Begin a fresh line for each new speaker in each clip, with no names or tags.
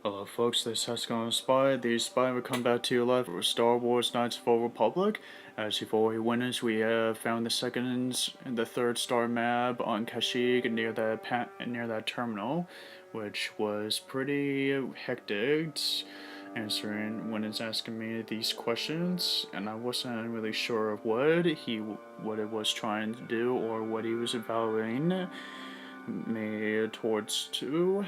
Hello folks, this is Hescon Spy. The Spy will come back to you live for Star Wars Knights of the Old Republic. As before we witness, we have found the second and the third star map on Kashyyyk near that terminal, which was pretty hectic. Answering when it's asking me these questions, and I wasn't really sure of what it was trying to do or what he was evaluating me towards to.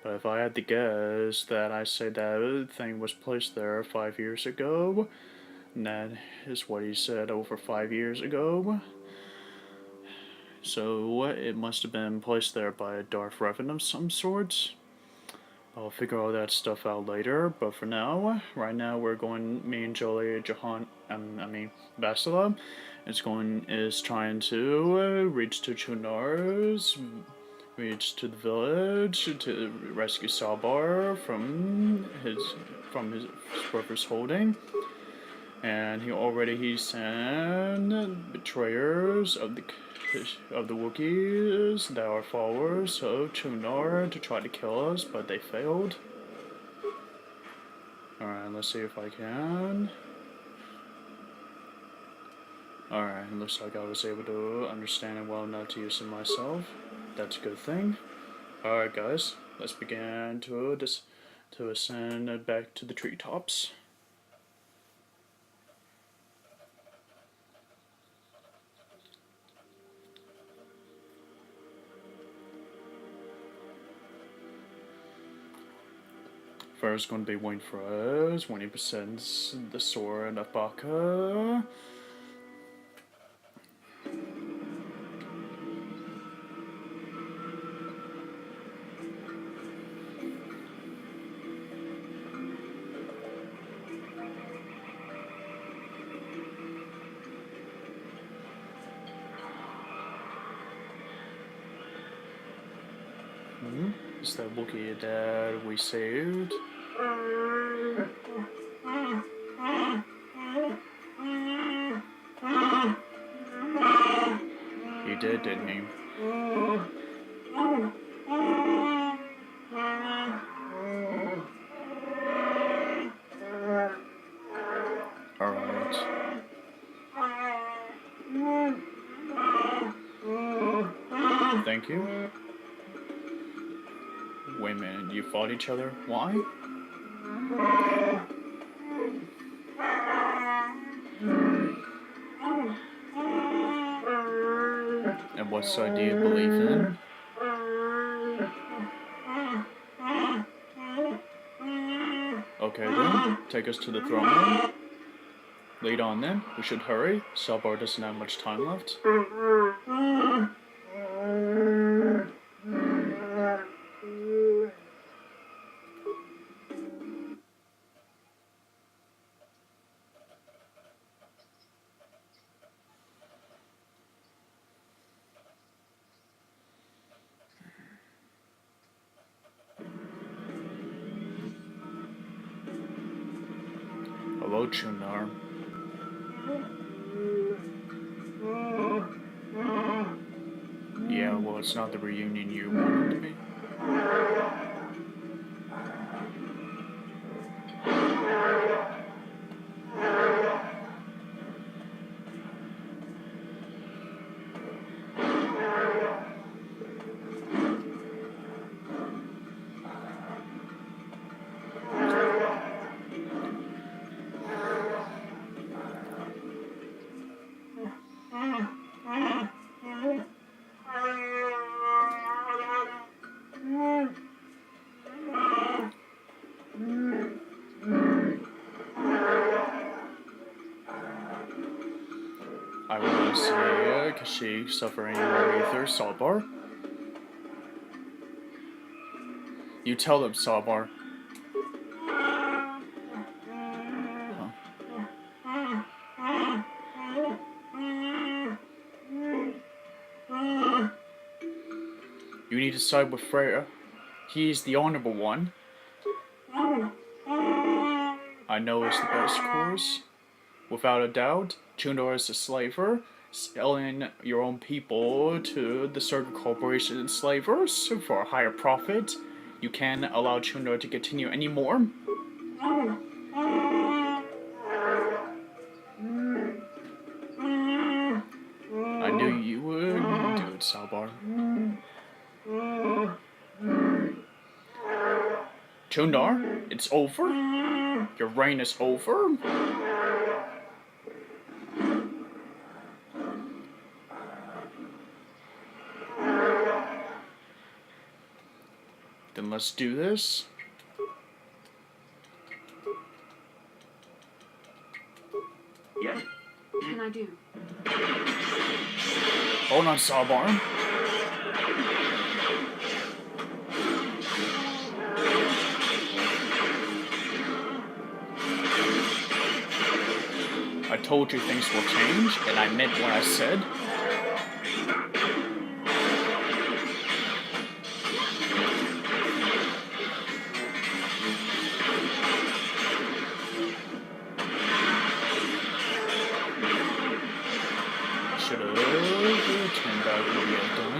But if I had to guess, that I say that thing was placed there 5 years ago, and that is what he said over 5 years ago. So it must have been placed there by a Darth Revan of some sort. I'll figure all that stuff out later, but for now, right now we're going, me and Jolie, Bastila, is trying to reach to Chunar's, reach to the village to rescue Salbar from his brother's holding, and he sent betrayers of the Wookiees that are followers of Chunar to try to kill us, but they failed. Alright, let's see if I can. Alright, it looks like I was able to understand it well enough to use it myself. That's a good thing. Alright guys, let's begin to ascend back to the treetops. First, going to be waiting for us. 20% the sword of Baka. Is that Wookiee that we saved? He did, didn't he? Alright. Thank you. Wait a minute, you fought each other? Why? And what side do you believe in? Okay then, take us to the throne room. Lead on then, we should hurry. Salbar doesn't have much time left. Hello, Chunar. Yeah, well, it's not the reunion you wanted to be. I want to see Kashyyyk suffering Aether, Salbar. You tell them, Salbar. You need to side with Freya. He's the honorable one. I know it's the best course. Without a doubt, Chunar is a slaver, selling your own people to the Circle Corporation enslavers for a higher profit. You can't allow Chundar to continue anymore. I knew you would do it, Salbar. Chundar, it's over? Your reign is over? Then let's do this.
Yes.
What can I do?
Hold on, Salbar. I told you things will change, and I meant what I said. Should have turned out what we had done.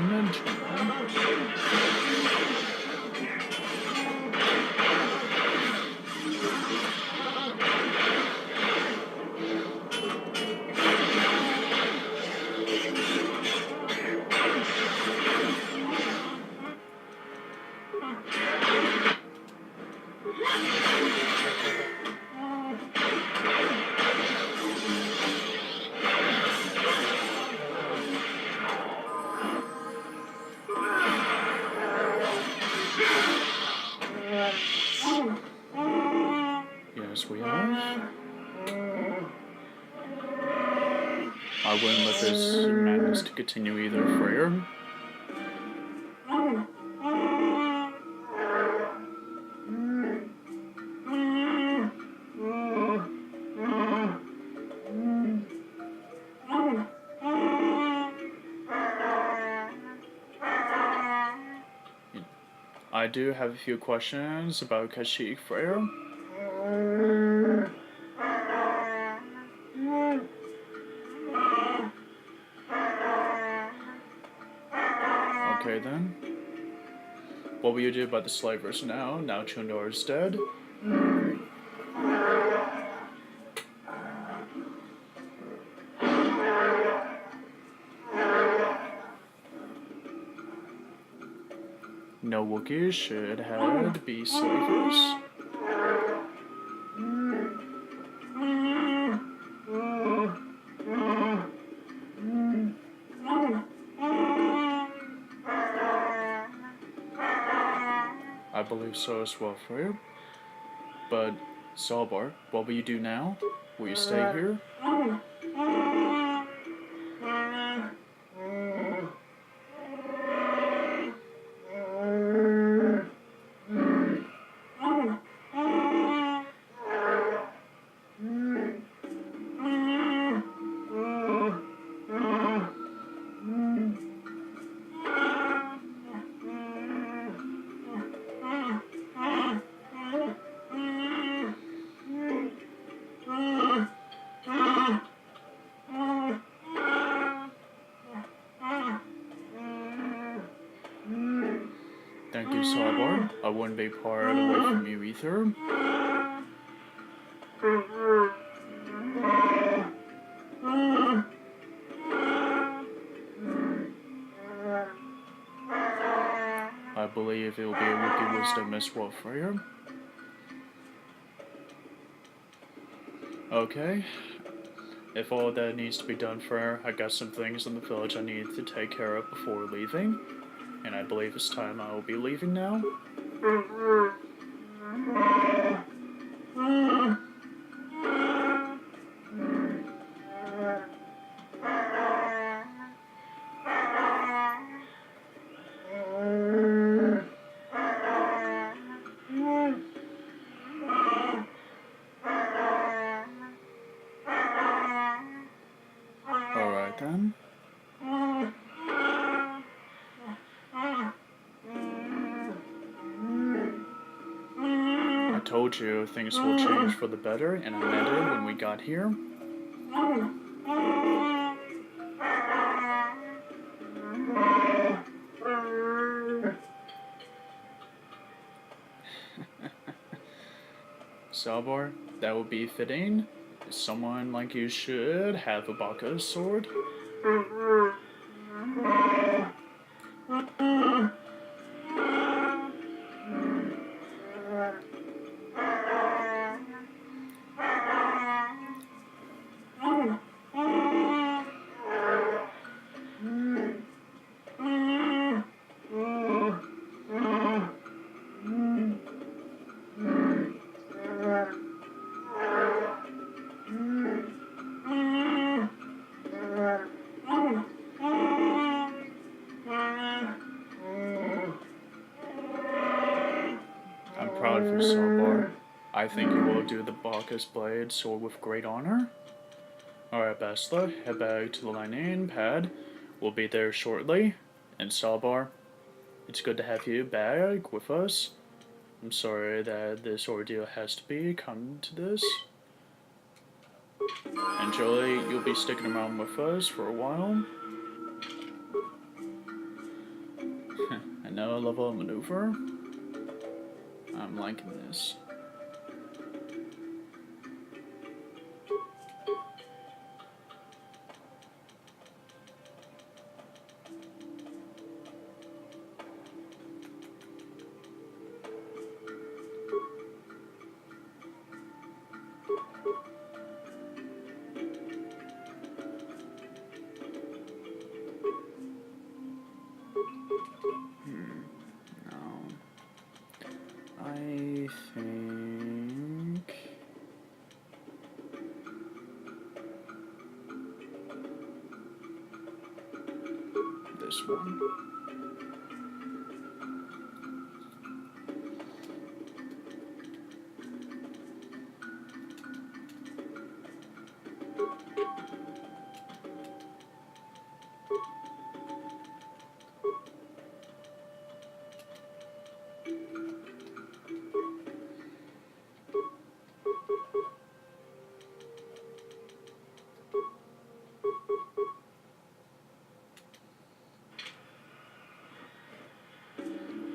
Yes, we have. I wouldn't let this madness to continue either, Freyr. I do have a few questions about Kashyyyk, Freyr. Okay then. What will you do about the slavers now? Now Chundar is dead. No Wookiees should had be slavers. I believe so as well, Freyr. But, Salbar, what will you do now? Will you stay here? Thank you, Salbar. I wouldn't be part away from you either. I believe it will be a Wookiee wisdom as well, Freyr. Okay. If all that needs to be done, Freyr, I got some things in the village I need to take care of before leaving. And I believe it's time I will be leaving now. Alright then. I told you things will change for the better, and I meant it when we got here. Salvar, that would be fitting. Someone like you should have a Baka sword. I'm proud of you, Salvar. I think you will do the Bacchus Blade sword with great honor. Alright, Bastla, head back to the landing pad. We'll be there shortly. And Salvar, it's good to have you back with us. I'm sorry that this ordeal has to be come to this. And Jolie, you'll be sticking around with us for a while. Another level of maneuver. I'm liking this. I think this one.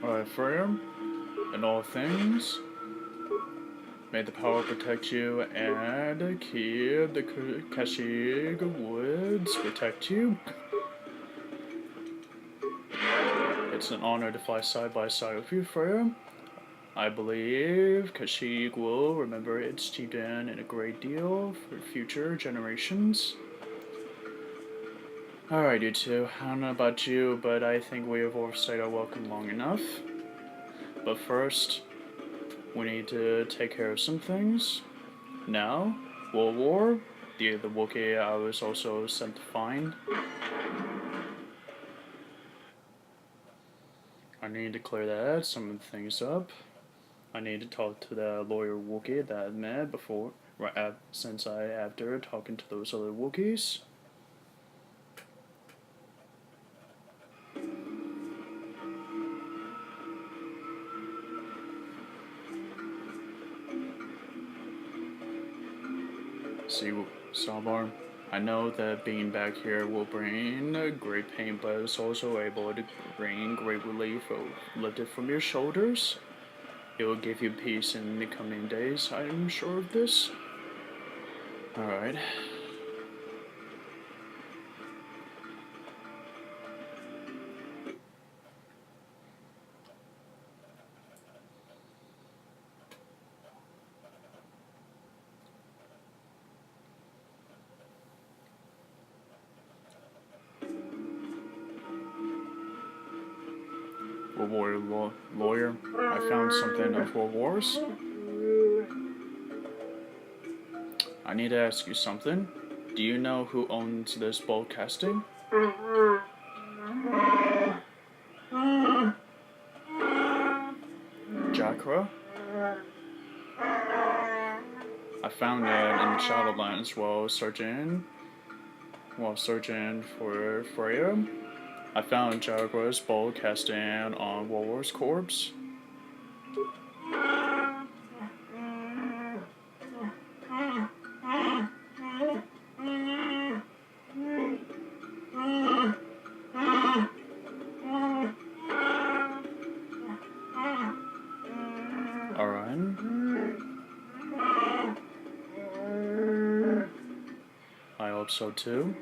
Alright, Freya, in all things, may the power protect you and keep the Kashyyyk Woods protect you. It's an honor to fly side by side with you, Freya. I believe Kashyyyk will remember its chieftain in a great deal for future generations. Alright, you two. I don't know about you, but I think we have overstayed our welcome long enough. But first, we need to take care of some things. Now, World War, the Wookiee I was also sent to find. I need to clear some of the things up. I need to talk to the lawyer Wookiee that I met before, after talking to those other Wookiees. See, Salvar, I know that being back here will bring great pain, but it's also able to bring great relief lifted from your shoulders. It will give you peace in the coming days, I'm sure of this. Alright. World War lawyer, I found something of World Wars. I need to ask you something. Do you know who owns this bulk casting? Jakra? I found it in the Shadowlands while searching for Freya. I found Jaguar's bulk casting on World War's corpse. Alright. I hope so too.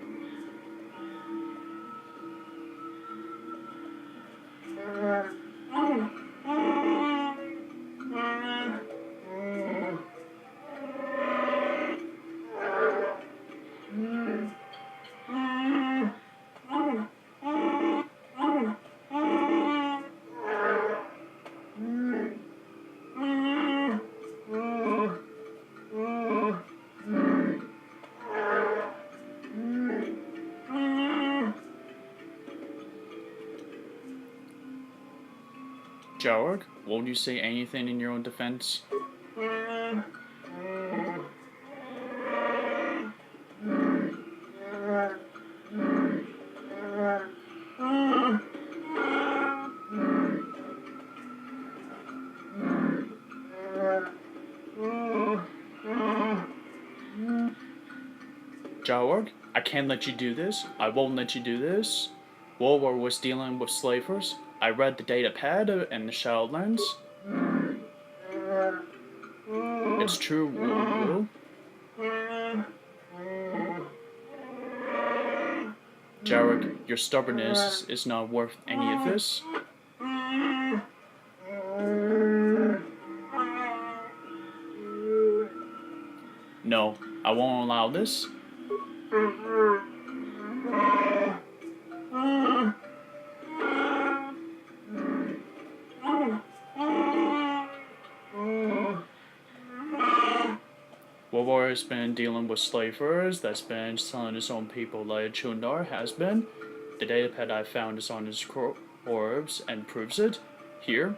Jarg, won't you say anything in your own defense? Jarg, I can't let you do this. I won't let you do this. War was dealing with slavers. I read the data pad and the Shadowlands. It's true, Will. Jarek, your stubbornness is not worth any of this. No, I won't allow this. War has been dealing with slavers, that's been selling his own people like Chundar has been. The datapad I found is on his orbs and proves it. Here.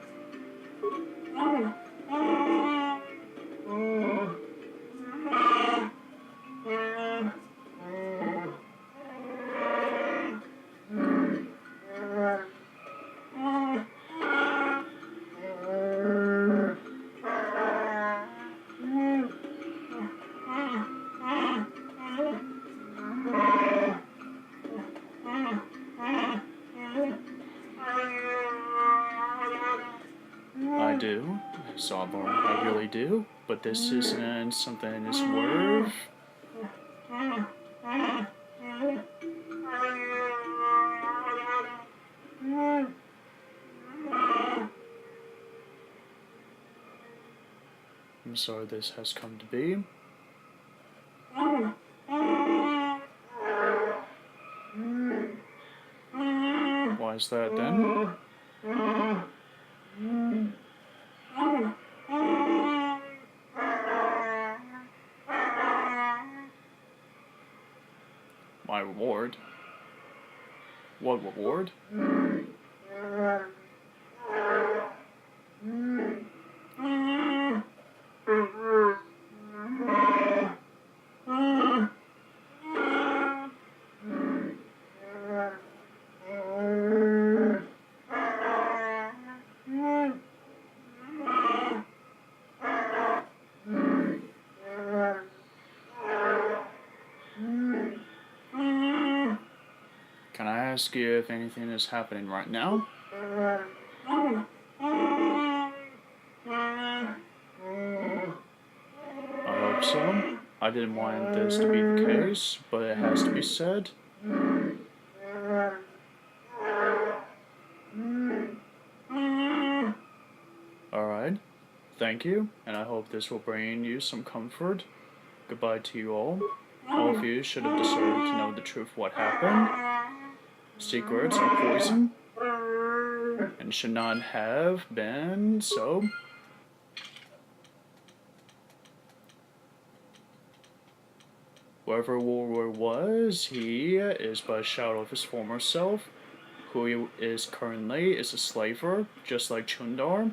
I do, Sabor, I really do, but this isn't something that's worth. I'm sorry this has come to be. Why is that then? My reward? What reward? Can I ask you if anything is happening right now? I hope so. I didn't want this to be the case, but it has to be said. Alright. Thank you, and I hope this will bring you some comfort. Goodbye to you all. All of you should have deserved to know the truth of what happened. Secrets are poison, and should not have been so. Whoever Warlord was, he is but a shadow of his former self. Who he is currently is a slaver, just like Chundar.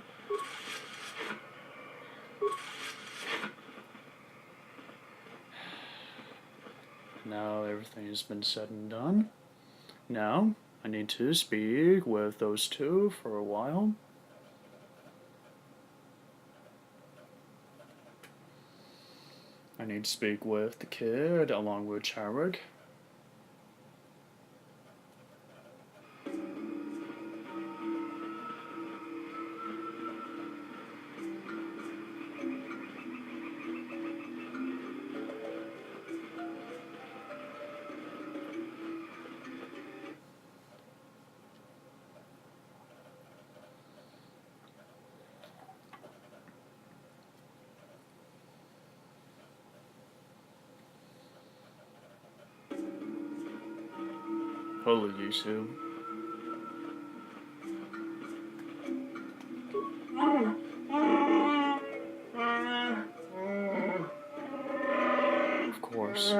Now everything has been said and done. Now, I need to speak with those two for a while. I need to speak with the kid along with Charwick. Hello, Yisu. Of course.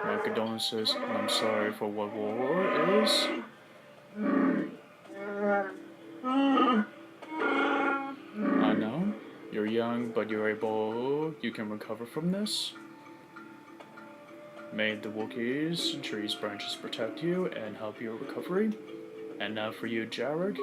My condolences, and I'm sorry for what war is. I know. You're young, but you can recover from this. May the Wookiees, trees, branches protect you and help your recovery. And now for you, Jarek.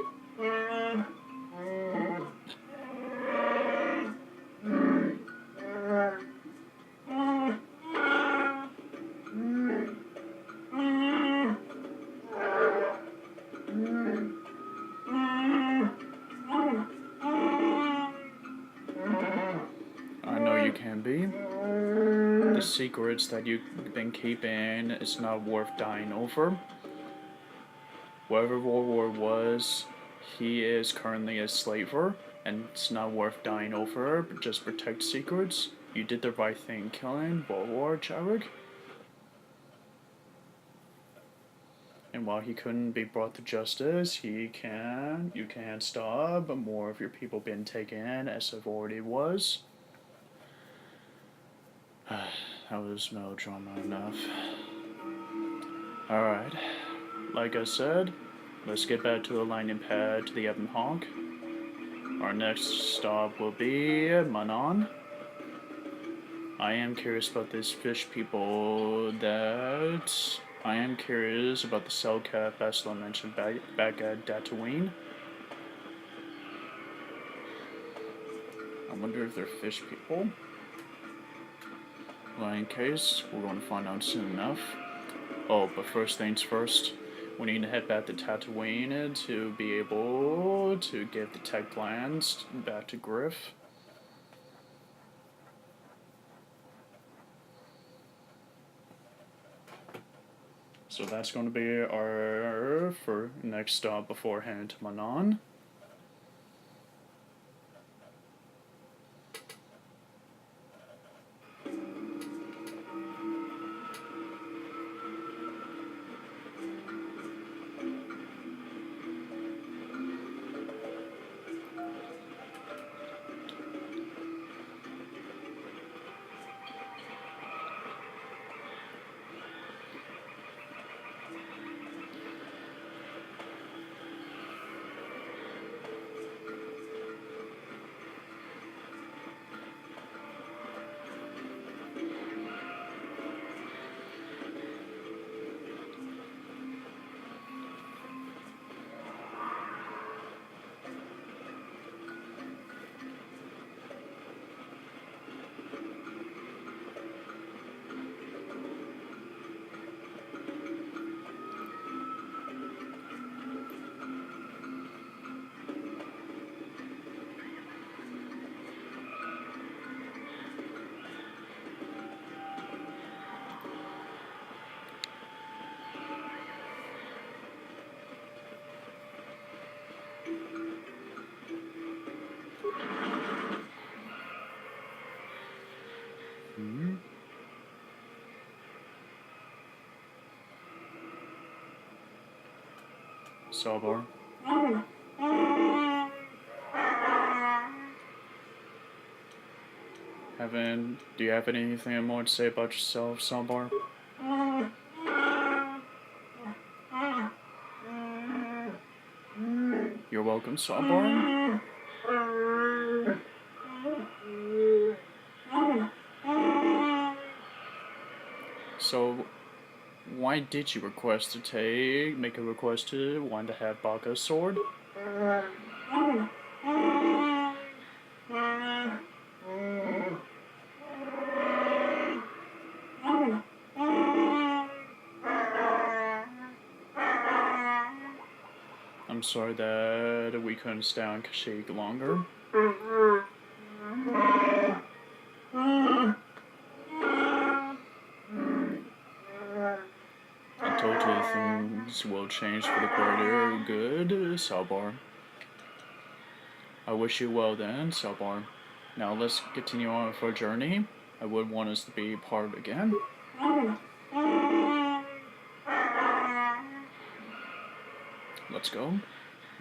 I know you can be. The secrets that you've been keeping is not worth dying over. Whatever World War was, he is currently a slaver, and it's not worth dying over, but just protect secrets. You did the right thing killing World War, Jarek. And while he couldn't be brought to justice, you can't stop more of your people being taken as it already was. That was melodrama enough. Alright. Like I said, let's get back to the landing pad to the Ebon Hawk. Our next stop will be Manon. I am curious about these fish people I am curious about the cell cat Bastila mentioned back at Tatooine. I wonder if they're fish people. Well, in case, we're going to find out soon enough. Oh, but first things first, we need to head back to Tatooine to be able to give the tech plans back to Griff. So that's going to be our next stop before heading to Manon. Salbar. Do you have anything more to say about yourself, Salbar? You're welcome, Salbar. So, why did you make a request to want to have Baka's sword? I'm sorry that we couldn't stay on Kashyyyk longer. I told you things will change for the greater good, Salbar. I wish you well then, Salbar. Now let's continue on with our journey. I would want us to be part again. let's go.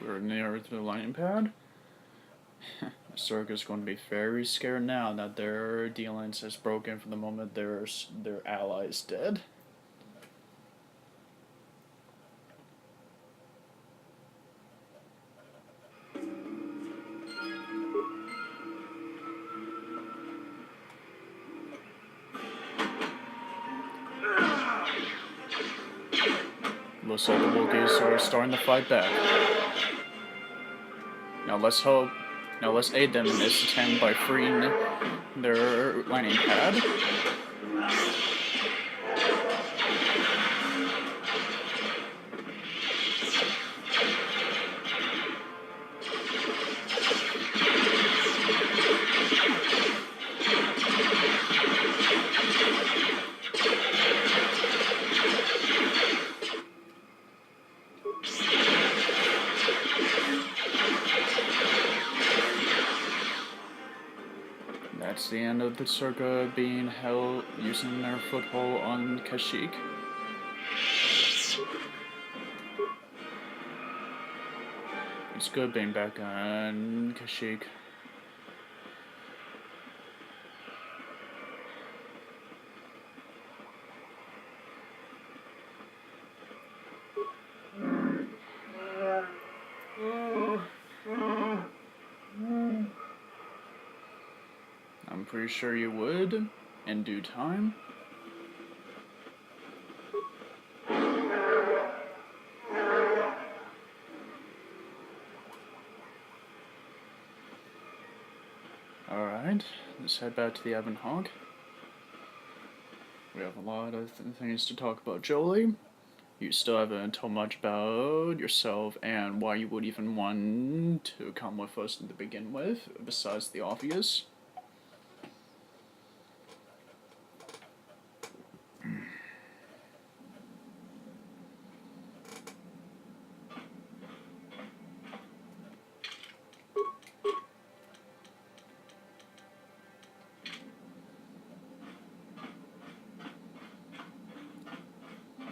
We're near the landing pad. The circus is going to be very scared now that their dealings has broken from the moment their ally is dead. Looks like the Wookiees are starting to fight back. Now let's hope. Now let's aid them in this attempt by freeing their landing pad. That's the end of the Circa being held using their foothold on Kashyyyk. It's good being back on Kashyyyk. I'm pretty sure you would, in due time. Alright, let's head back to the Ebon Hawk. We have a lot of things to talk about Jolie. You still haven't told much about yourself and why you would even want to come with us to begin with, besides the obvious.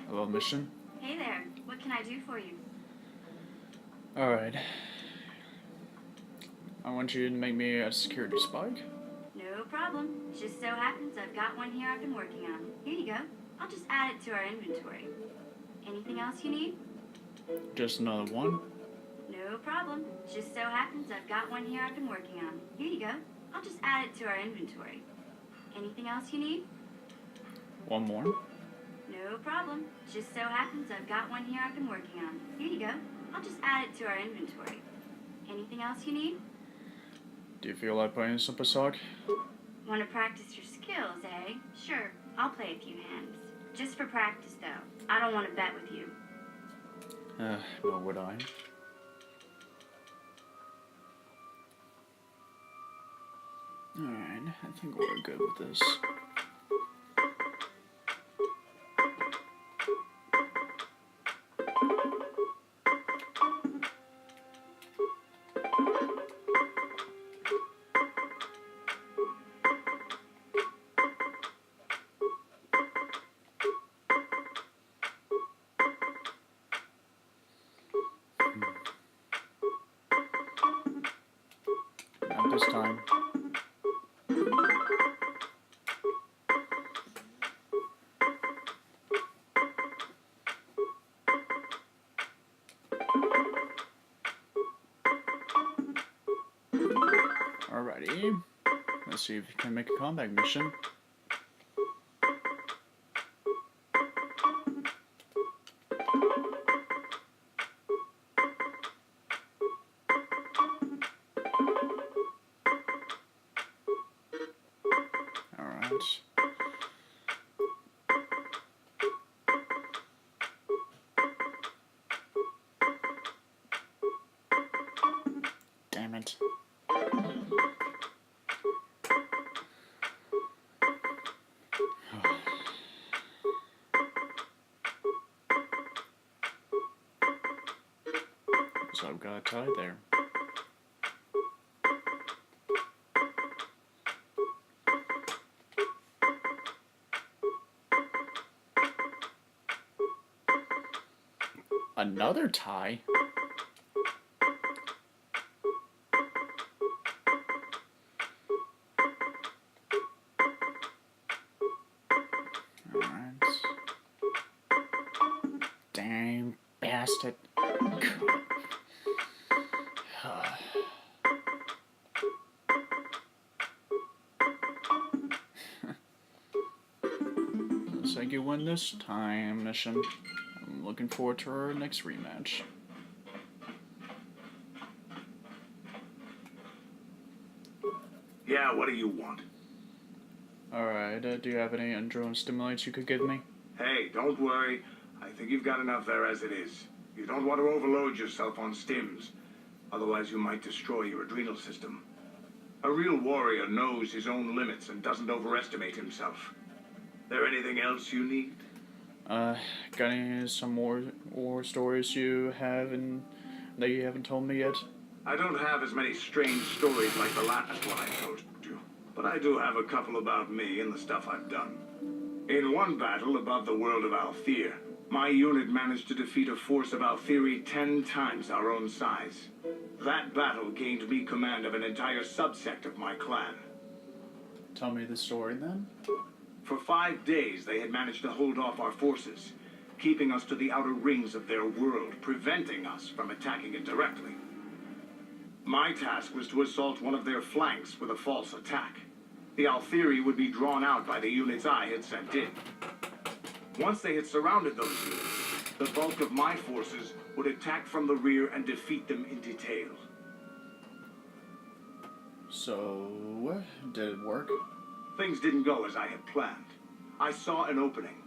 Hello, Mission.
Hey there, what can I do for you?
Alright. I want you to make me a security spike.
No problem. Just so happens I've got one here I've been working on. Here you go. I'll just add it to our inventory. Anything else you need?
Just another one.
No problem. Just so happens I've got one here I've been working on. Here you go. I'll just add it to our inventory. Anything else you need?
One more.
No problem. Just so happens I've got one here I've been working on. Here you go. I'll just add it to our inventory. Anything else you need?
Do you feel like playing Super Sock?
Want to practice your skills, eh? Sure, I'll play a few hands. Just for practice, though. I don't want to bet with you.
Nor would I. Alright, I think we're good with this. Not this time. Alrighty. Let's see if you can make a comeback mission. Alright. Damn it. So I've got a tie there. Another tie? asked it. Looks like you win this time, mission. I'm looking forward to our next rematch.
Yeah, what do you want?
Alright, do you have any adrenaline stimulants you could give me?
Hey, don't worry. I think you've got enough there as it is. You don't want to overload yourself on stims. Otherwise, you might destroy your adrenal system. A real warrior knows his own limits and doesn't overestimate himself. There anything else you need?
Got any some more war stories you have and that you haven't told me yet?
I don't have as many strange stories like the last one I told you, but I do have a couple about me and the stuff I've done. In one battle above the world of Althir, my unit managed to defeat a force of Althiri 10 times our own size. That battle gained me command of an entire subsect of my clan.
Tell me the story then.
For 5 days, they had managed to hold off our forces, keeping us to the outer rings of their world, preventing us from attacking it directly. My task was to assault one of their flanks with a false attack. The Althiri would be drawn out by the units I had sent in. Once they had surrounded those units, the bulk of my forces would attack from the rear and defeat them in detail.
So, did it work?
Things didn't go as I had planned. I saw an opening,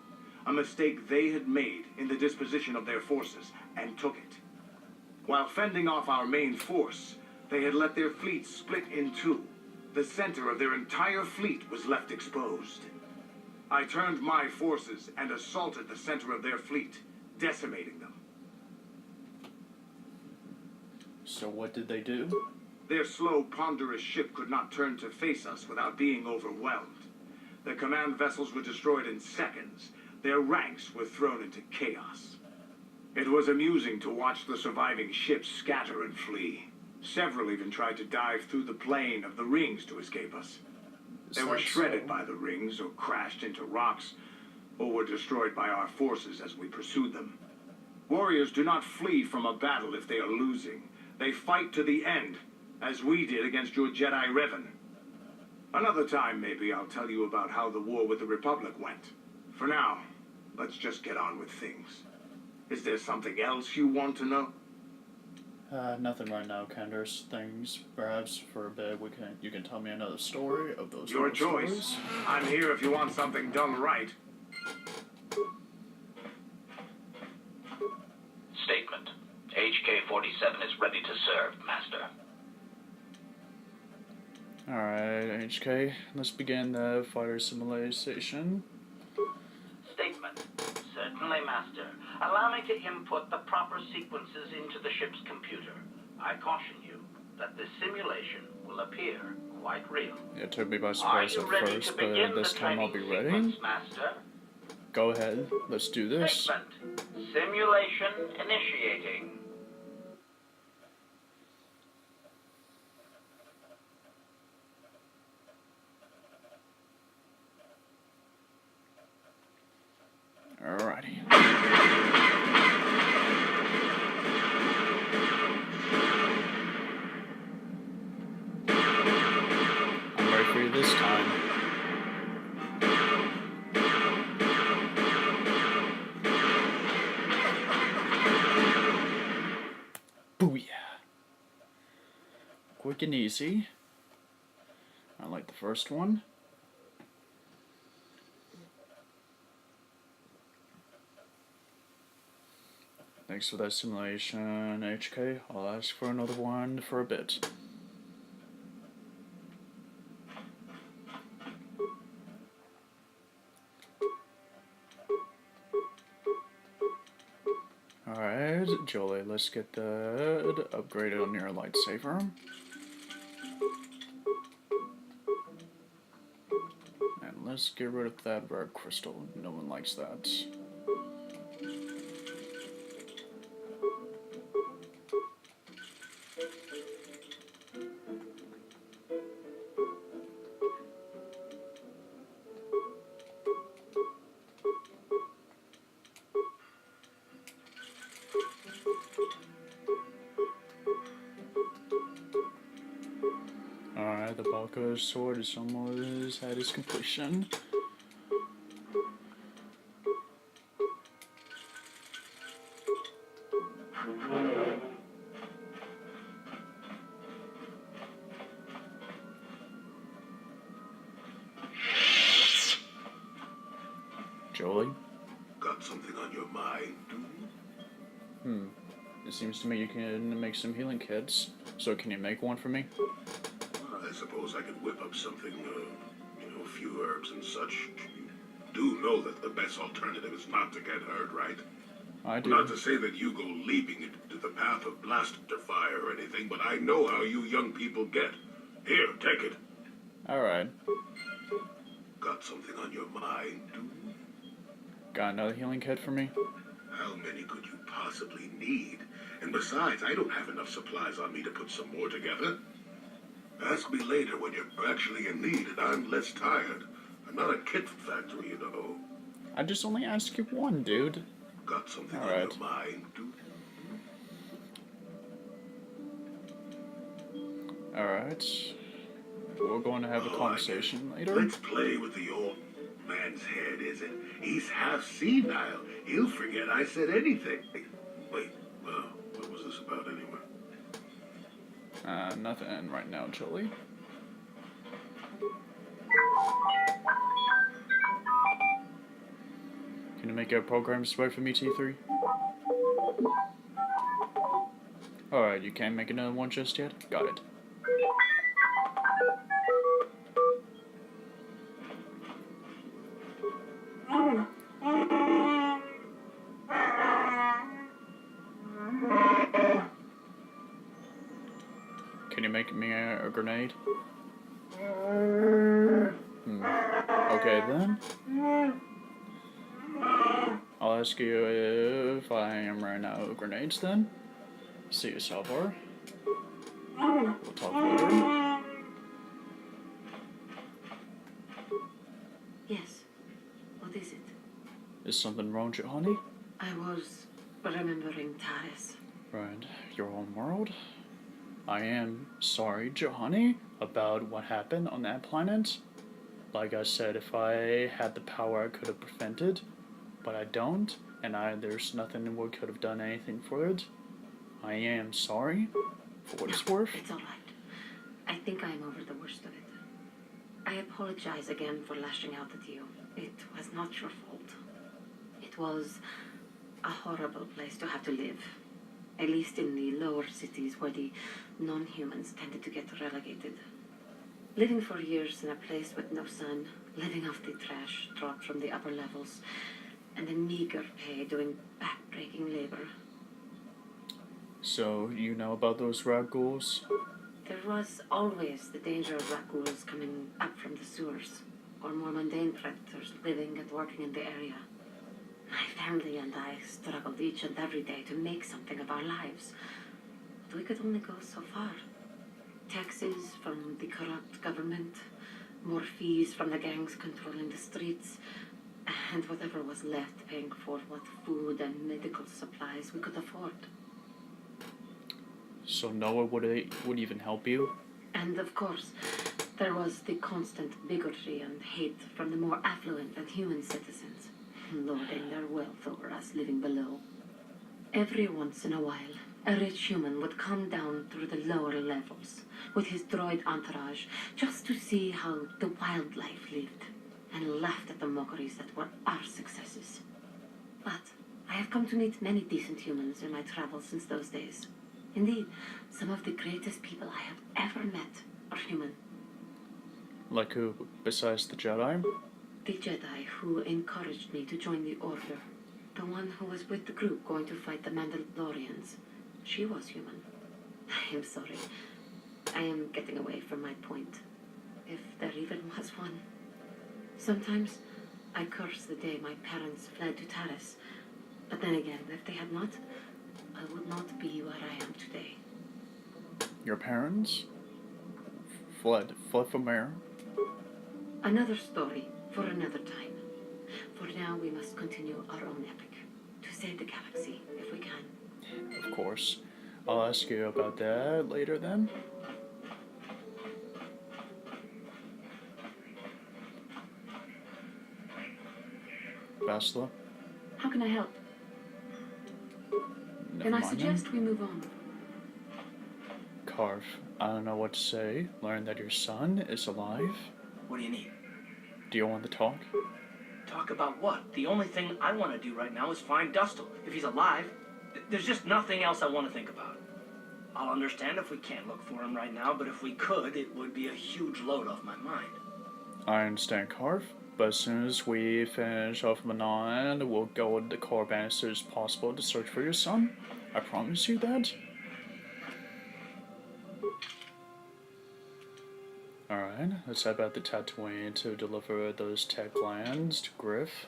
a mistake they had made in the disposition of their forces, and took it. While fending off our main force, they had let their fleet split in two. The center of their entire fleet was left exposed. I turned my forces and assaulted the center of their fleet, decimating them.
So what did they do?
Their slow, ponderous ship could not turn to face us without being overwhelmed. The command vessels were destroyed in seconds. Their ranks were thrown into chaos. It was amusing to watch the surviving ships scatter and flee. Several even tried to dive through the plane of the rings to escape us. They were shredded by the rings, or crashed into rocks, or were destroyed by our forces as we pursued them. Warriors do not flee from a battle if they are losing. They fight to the end, as we did against your Jedi Revan. Another time, maybe, I'll tell you about how the war with the Republic went. For now, let's just get on with things. Is there something else you want to know?
Nothing right now, Candace. Things, perhaps for a bit, you can tell me another story of those
Your
little
choice.
stories.
I'm here if you want something done right.
Statement. HK-47 is ready to serve, Master.
Alright, HK, let's begin the fighter simulation.
Statement. Certainly, Master. Allow me to input the proper sequences into the ship's computer. I caution you that this simulation will appear quite real.
It took me by
Are
surprise
you
at
ready
first,
to
but
begin
this
the
time I'll be
training
ready.
sequence, Master?
Go ahead, let's do this.
Statement. Simulation initiating.
Alrighty. I'm ready for you this time. Booyah. Quick and easy. I like the first one. Thanks for that simulation, HK. I'll ask for another one for a bit. Alright, Jolie, let's get that upgraded on your lightsaber. And let's get rid of that rare crystal. No one likes that. Alright, the Balko sword is almost at its completion. Jolie?
Got something on your mind?
It seems to me you can make some healing kits. So can you make one for me?
I suppose I could whip up something, a few herbs and such. You do know that the best alternative is not to get hurt, right?
I do.
Not to say that you go leaping into the path of blaster fire or anything, but I know how you young people get. Here, take it.
Alright.
Got something on your mind?
Got another healing kit for me?
How many could you possibly need? And besides, I don't have enough supplies on me to put some more together. Ask me later when you're actually in need and I'm less tired. I'm not a kit factory, you know.
I just only asked you one, dude.
Got something
All
on
right.
your mind?
Alright. We're going to have a conversation later.
Let's play with the old man's head, is it? He's half senile. He'll forget I said anything. Wait, what was this about anyway?
Nothing right now, Jolie. Can you make a program spray for me, T3? Alright, you can't make another one just yet? Got it. Can you make me a grenade? Okay then. I'll ask you if I am running out of grenades then. See you, Salvar. We'll talk later.
Yes. What is it?
Is something wrong, Johanny?
I was remembering Taris.
Right, your home world? I am sorry, Johanny, about what happened on that planet. Like I said, if I had the power, I could have prevented, but I don't, and there's nothing we could have done anything for it. I am sorry, for what it's worth.
It's all right. I think I'm over the worst of it. I apologize again for lashing out at you. It was not your fault. It was a horrible place to have to live. At least in the lower cities where the non-humans tended to get relegated. Living for years in a place with no sun, living off the trash dropped from the upper levels, and a meager pay doing back-breaking labor.
So, you know about those rat ghouls?
There was always the danger of rat ghouls coming up from the sewers, or more mundane predators living and working in the area. My family and I struggled each and every day to make something of our lives, but we could only go so far. Taxes from the corrupt government, more fees from the gangs controlling the streets, and whatever was left paying for what food and medical supplies we could afford.
So no one would even help you?
And of course, there was the constant bigotry and hate from the more affluent and human citizens, lording their wealth over us living below. Every once in a while, a rich human would come down through the lower levels with his droid entourage just to see how the wildlife lived, and laughed at the mockeries that were our successes. But I have come to meet many decent humans in my travels since those days. Indeed, some of the greatest people I have ever met are human.
Like who, besides the Jedi?
The Jedi who encouraged me to join the Order. The one who was with the group going to fight the Mandalorians. She was human. I am sorry. I am getting away from my point. If there even was one. Sometimes I curse the day my parents fled to Taris. But then again, if they had not, I would not be where I am today.
Your parents? Fled from where?
Another story for another time. For now, we must continue our own epic. To save the galaxy, if we can.
Of course. I'll ask you about that later then. Bastila.
How can I help?
Never
Then I
mind
suggest we move on.
Carve. I don't know what to say. Learn that your son is alive.
What do you need?
Do you want to talk?
Talk about what? The only thing I want to do right now is find Dustle. If he's alive, there's just nothing else I want to think about. I'll understand if we can't look for him right now, but if we could, it would be a huge load off my mind.
I understand, Carve. But as soon as we finish off Manon, we'll go to the Caravan as soon as possible to search for your son. I promise you that. Alright, let's head back to Tatooine to deliver those tech lands to Griff.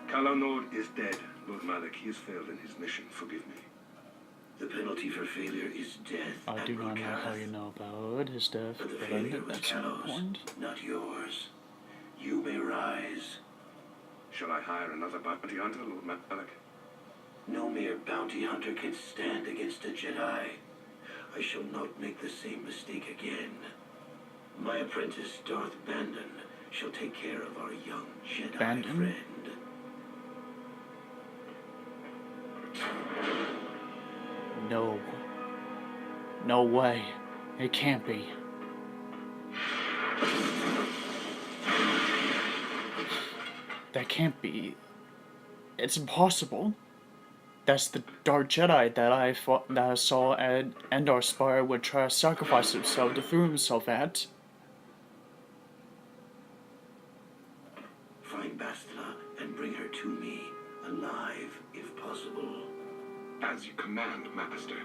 Calo Nord is dead. Lord Malak, he has failed in his mission. Forgive me.
The penalty for failure is death.
I do not know how you know about his death,
But the
but I
failure
think
was
that's not important.
Kalos, not yours. You may rise.
Shall I hire another bounty hunter, Lord Malak?
No mere bounty hunter can stand against a Jedi. I shall not make the same mistake again. My apprentice, Darth Bandon, shall take care of our young Jedi
Bandon?
friend.
No. No way. It can't be. That can't be. It's impossible. That's the Dark Jedi that I saw at Endar Spire would try to sacrifice himself to throw himself at.
Find Bastila and bring her to me, alive if possible.
As you command, Master.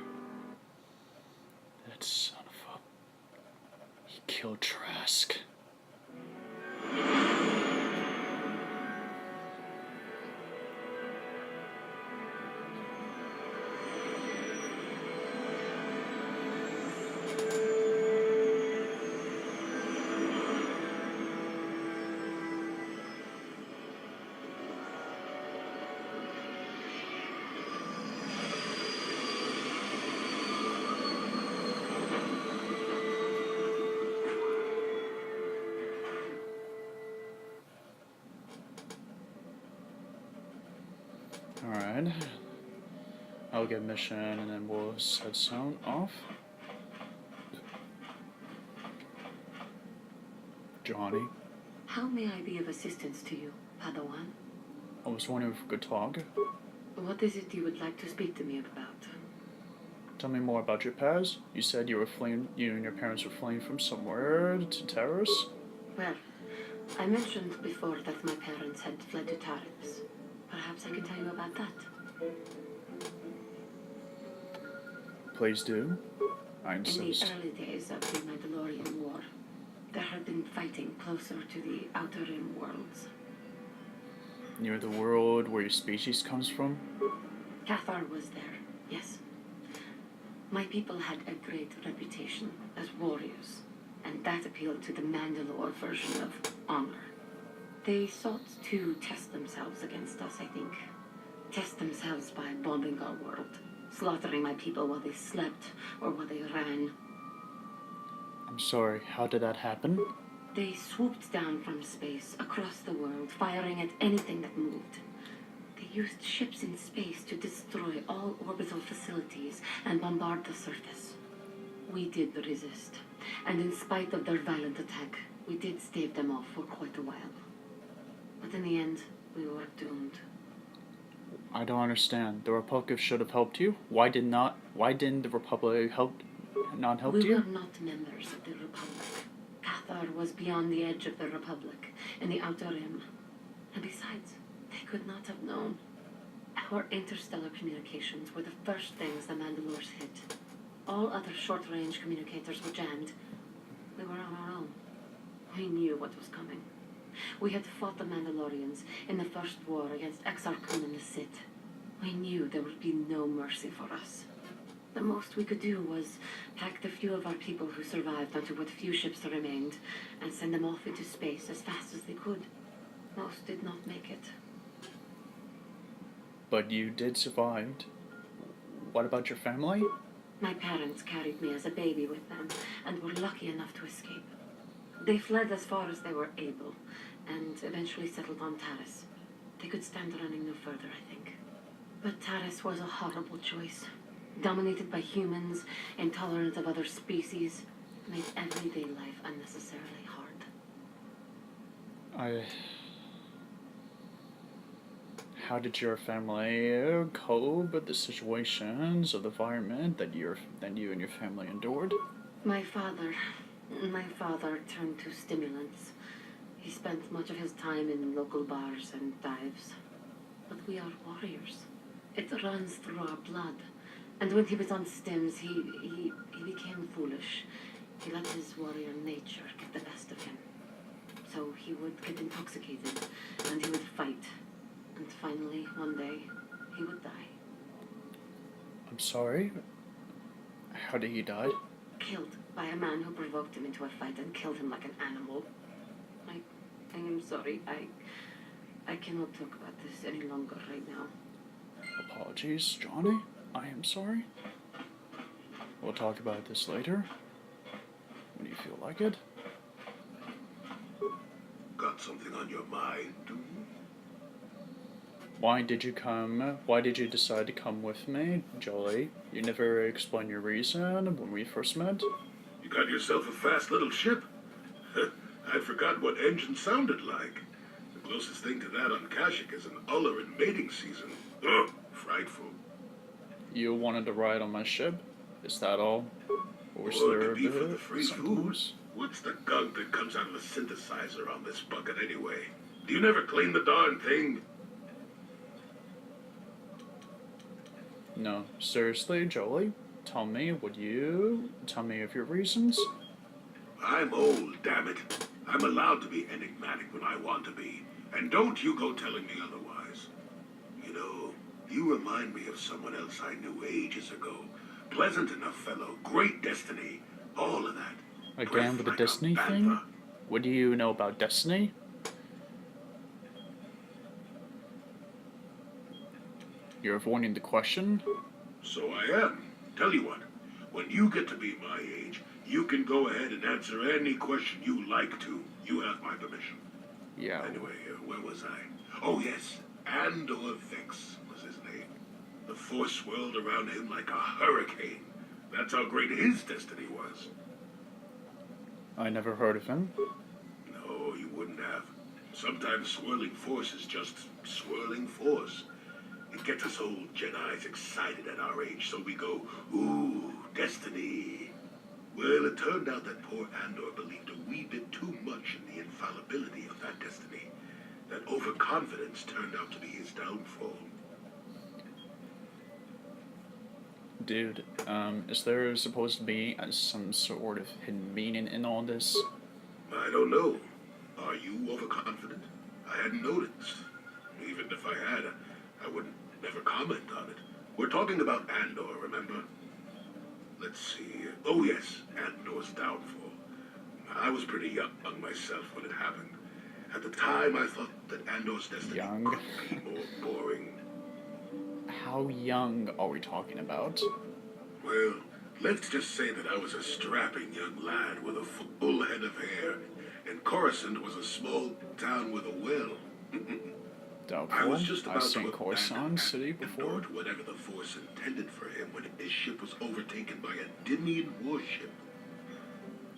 That son of a... He killed Trask. Alright. I'll get mission and then we'll set sound off. Johnny,
How may I be of assistance to you, Padawan?
I was wondering if we could talk.
What is it you would like to speak to me about?
Tell me more about your past. You said you and your parents were fleeing from somewhere to Taris?
Well, I mentioned before that my parents had fled to Taris. Perhaps I can tell you about that.
Please do. I
In the
insist.
early days of the Mandalorian War, there had been fighting closer to the Outer Rim worlds.
Near the world where your species comes from?
Cathar was there, yes. My people had a great reputation as warriors, and that appealed to the Mandalore version of honor. They sought to test themselves against us, I think. Test themselves by bombing our world, slaughtering my people while they slept or while they ran.
I'm sorry, how did that happen?
They swooped down from space across the world, firing at anything that moved. They used ships in space to destroy all orbital facilities and bombard the surface. We did resist, and in spite of their violent attack, we did stave them off for quite a while. But in the end, we were doomed.
I don't understand. The Republic should have helped you. Why didn't the Republic not help
We
you?
were not members of the Republic. Cathar was beyond the edge of the Republic, in the Outer Rim. And besides, they could not have known. Our Poor interstellar communications were the first things the Mandalores hit. All other short-range communicators were jammed. We were on our own. We knew what was coming. We had fought the Mandalorians in the first war against Exar Kun and the Sith. We knew there would be no mercy for us. The most we could do was pack the few of our people who survived onto what few ships there remained and send them off into space as fast as they could. Most did not make it.
But you did survive. What about your family?
My parents carried me as a baby with them and were lucky enough to escape. They fled as far as they were able and eventually settled on Taris. They could stand running no further, I think. But Taris was a horrible choice. Dominated by humans, intolerant of other species, made everyday life unnecessarily hard.
How did your family cope with the situations of the environment that you and your family endured?
My father turned to stimulants. He spent much of his time in local bars and dives. But we are warriors. It runs through our blood. And when he was on stims, he became foolish. He let his warrior nature get the best of him. So he would get intoxicated, and he would fight. And finally, one day, he would die.
I'm sorry? How did he die?
Killed by a man who provoked him into a fight and killed him like an animal. I am sorry. I cannot talk about this any longer right now.
Apologies, Johnny. I am sorry. We'll talk about this later. When you feel like it.
Got something on your mind, do you?
Why did you come? Why did you decide to come with me, Jolie? You never explained your reason when we first met.
You got yourself a fast little ship. I'd forgotten what engine sounded like. The closest thing to that on Kashyyyk is an Uller in mating season. Ugh, frightful.
You wanted to ride on my ship? Is that all? Or was
Or it
there
could be for the
bit
free
something
food.
else?
What's the gunk that comes out of the synthesizer on this bucket anyway? Do you never clean the darn thing?
No, seriously, Jolie. Tell me of your reasons.
I'm old, damn it. I'm allowed to be enigmatic when I want to be. And don't you go telling me otherwise. You know, you remind me of someone else I knew ages ago. Pleasant enough fellow, great destiny, all of that.
Again with the
Breath like a
Destiny thing?
panther.
What do you know about Destiny? You're avoiding the question?
So I am. Tell you what, when you get to be my age, you can go ahead and answer any question you like to. You have my permission.
Yeah.
Anyway, where was I? Oh, yes. Andor Vex was his name. The Force swirled around him like a hurricane. That's how great his destiny was.
I never heard of him.
No, you wouldn't have. Sometimes swirling force is just swirling force. It gets us old Jedis excited at our age, so we go, ooh, destiny. Well, it turned out that poor Andor believed a wee bit too much in the infallibility of that destiny. That overconfidence turned out to be his downfall.
Dude, is there supposed to be some sort of hidden meaning in all this?
I don't know. Are you overconfident? I hadn't noticed. Even if I had, I wouldn't never comment on it. We're talking about Andor, remember? Let's see. Oh yes, Andor's downfall. I was pretty young myself when it happened. At the time, I thought that Andor's destiny
Young?
couldn't be more boring.
How young are we talking about?
Well, let's just say that I was a strapping young lad with a full head of hair, and Coruscant was a small town with a well.
Doubtful.
I was just
I've
about
seen
to
Coruscant
abandon
City
Andor
before.
to whatever the Force intended for him when his ship was overtaken by a Dimian warship.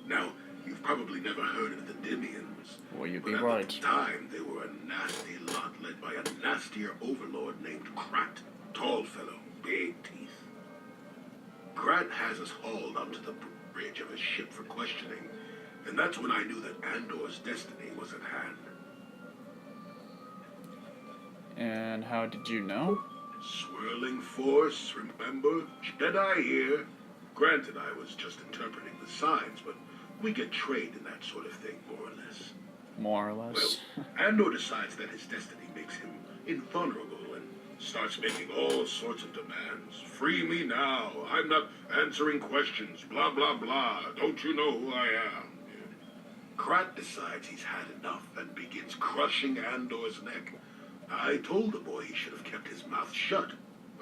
Now, you've probably never heard of the Dimians.
Well, you'd
But
be
at
right.
the time, they were a nasty lot led by a nastier overlord named Krat. Tall fellow, big teeth. Krat has us hauled onto the bridge of his ship for questioning, and that's when I knew that Andor's destiny was at hand.
And how did you know?
Swirling force, remember? Jedi here. Granted, I was just interpreting the signs, but we get trained in that sort of thing, more or less.
More or less.
Well, Andor decides that his destiny makes him invulnerable and starts making all sorts of demands. Free me now. I'm not answering questions. Blah, blah, blah. Don't you know who I am? Krat decides he's had enough and begins crushing Andor's neck. I told the boy he should have kept his mouth shut.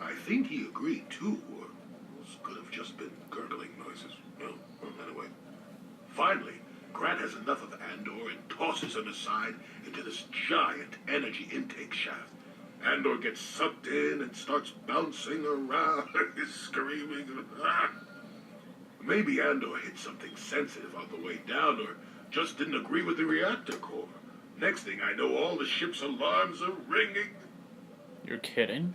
I think he agreed too, or could have just been gurgling noises. Well, anyway. Finally, Krat has enough of Andor and tosses him aside into this giant energy intake shaft. Andor gets sucked in and starts bouncing around, screaming. Maybe Andor hit something sensitive on the way down, or just didn't agree with the reactor core. Next thing I know, all the ship's alarms are ringing.
You're kidding?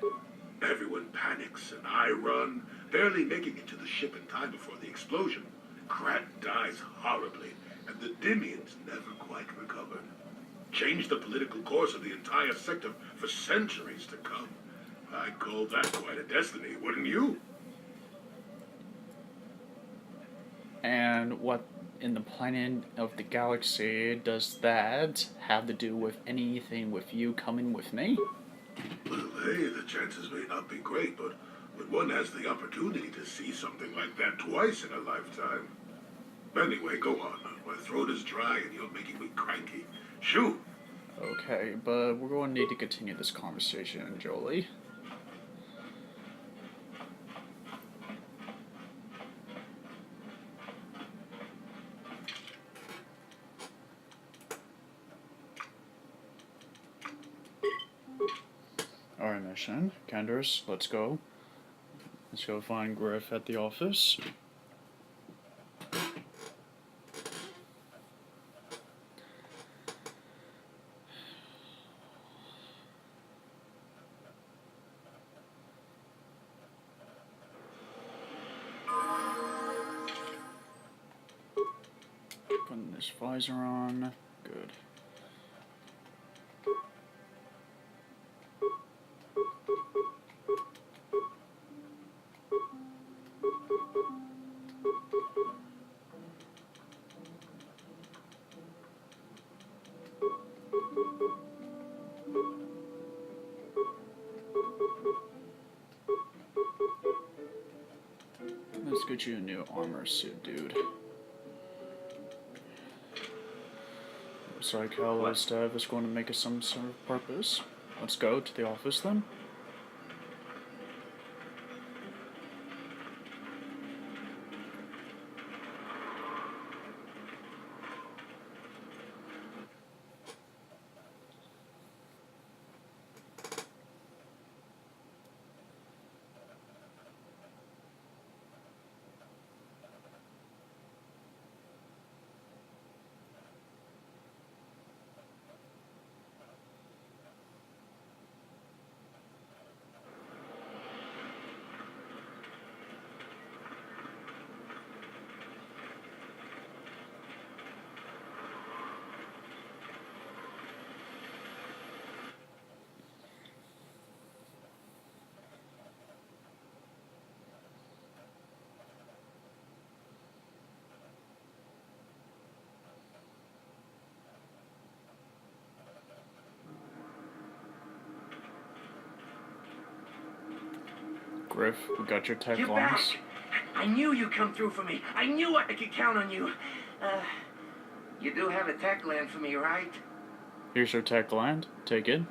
Everyone panics, and I run, barely making it to the ship in time before the explosion. Krat dies horribly, and the Dymians never quite recovered. Changed the political course of the entire sector for centuries to come. I'd call that quite a destiny, wouldn't you?
And what in the planet of the galaxy does that have to do with anything with you coming with me?
Well, hey, the chances may not be great, but when one has the opportunity to see something like that twice in a lifetime. Anyway, go on. My throat is dry and you're making me cranky. Shoo!
Okay, but we're going to need to continue this conversation, Jolee. Our mission, Candace, let's go. Let's go find Griff at the office. Putting this visor on. Good. Let's get you a new armor suit, dude. Looks like Hello's dev is going to make us some sort of purpose. Let's go to the office then. Griff, we got your tech
You're
lines.
back. I knew you'd come through for me. I knew I could count on you. You do have a tech land for me, right?
Here's your tech land. Take it.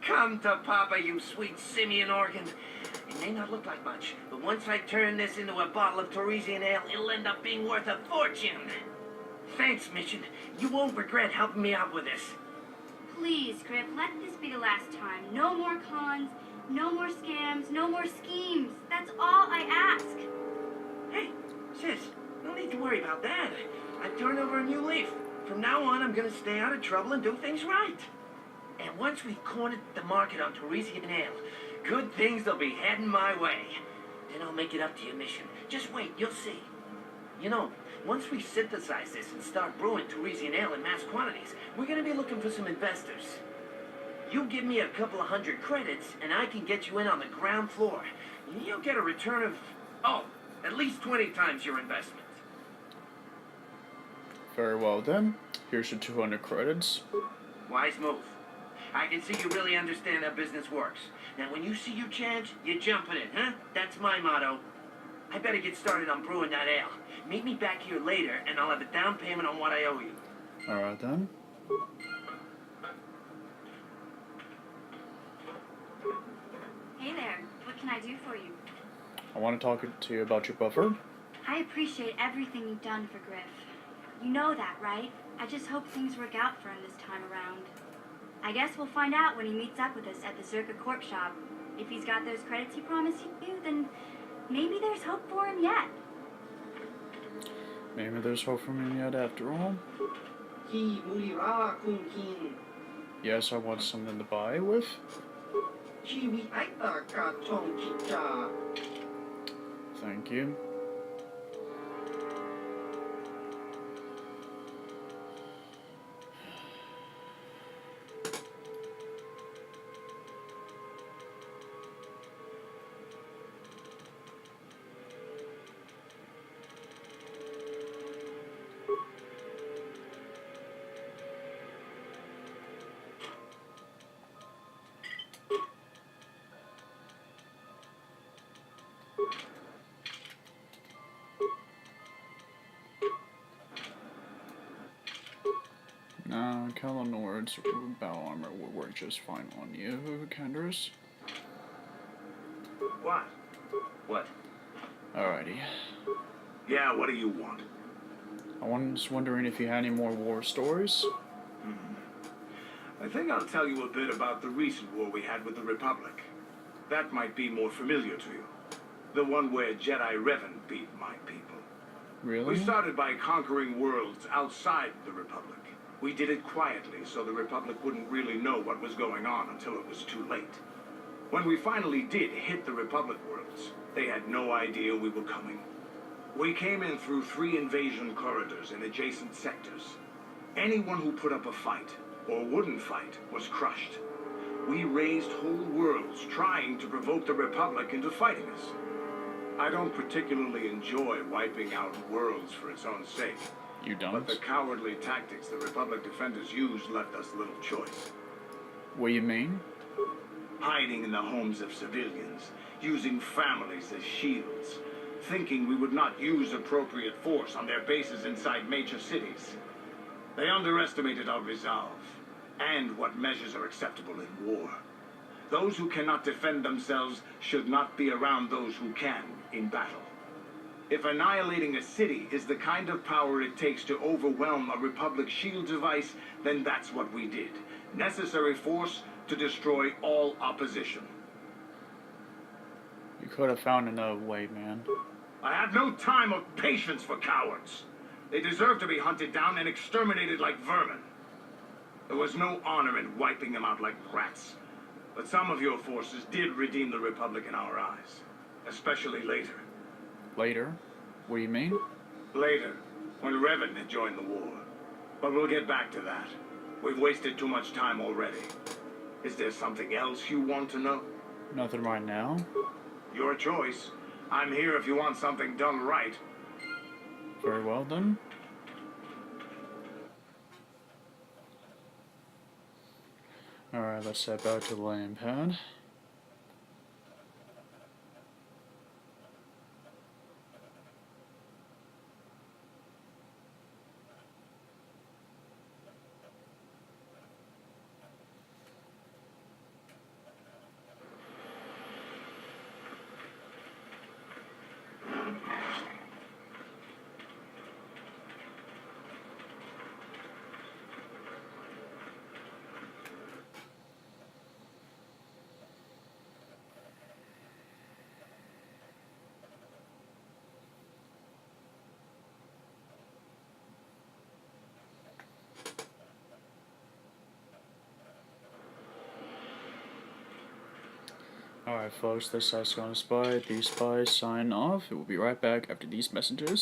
Come to Papa, you sweet simian organ. It may not look like much, but once I turn this into a bottle of Torresian ale, it'll end up being worth a fortune. Thanks, Mission. You won't regret helping me out with this.
Please, Griff, let this be the last time. No more cons, no more scams, no more schemes. That's all I ask.
Hey, sis, no need to worry about that. I've turned over a new leaf. From now on, I'm gonna stay out of trouble and do things right. And once we've cornered the market on Torresian ale, good things will be heading my way. Then I'll make it up to you, Mission. Just wait, you'll see. You know, once we synthesize this and start brewing Torresian ale in mass quantities, we're gonna be looking for some investors.
You give me a couple of 100 credits, and I can get you in on the ground floor. You'll get a return of, oh, at least 20 times your investment.
Very well then. Here's your 200 credits.
Wise move. I can see you really understand how business works. Now, when you see your chance, you jump in it, huh? That's my motto. I better get started on brewing that ale. Meet me back here later, and I'll have a down payment on what I owe you.
Alright then.
Hey there. What can I do for you?
I want to talk to you about your buffer.
I appreciate everything you've done for Griff. You know that, right? I just hope things work out for him this time around. I guess we'll find out when he meets up with us at the Circa Corp shop. If he's got those credits he promised you, then maybe there's hope for him yet.
Maybe there's hope for me yet after all. Yes, I want something to buy with. Thank you. Kalinord's battle armor would work just fine on you, Candace.
What?
What?
Alrighty.
Yeah, what do you want?
I was wondering if you had any more war stories.
I think I'll tell you a bit about the recent war we had with the Republic. That might be more familiar to you. The one where Jedi Revan beat my people.
Really?
We started by conquering worlds outside the Republic. We did it quietly so the Republic wouldn't really know what was going on until it was too late. When we finally did hit the Republic worlds, they had no idea we were coming. We came in through 3 invasion corridors in adjacent sectors. Anyone who put up a fight, or wouldn't fight, was crushed. We raised whole worlds trying to provoke the Republic into fighting us. I don't particularly enjoy wiping out worlds for its own sake.
You don't?
But the cowardly tactics the Republic defenders used left us little choice.
What do you mean?
Hiding in the homes of civilians, using families as shields, thinking we would not use appropriate force on their bases inside major cities. They underestimated our resolve, and what measures are acceptable in war. Those who cannot defend themselves should not be around those who can in battle. If annihilating a city is the kind of power it takes to overwhelm a Republic shield device, then that's what we did. Necessary force to destroy all opposition.
You could have found another way, man.
I have no time or patience for cowards. They deserve to be hunted down and exterminated like vermin. There was no honor in wiping them out like rats. But some of your forces did redeem the Republic in our eyes. Especially later.
Later? What do you mean?
Later, when Revan had joined the war. But we'll get back to that. We've wasted too much time already. Is there something else you want to know?
Nothing right now.
Your choice. I'm here if you want something done right.
Very well then. Alright, let's head back to the landing pad. Alright folks, this has gone spy. These spies sign off. We'll be right back after these messages.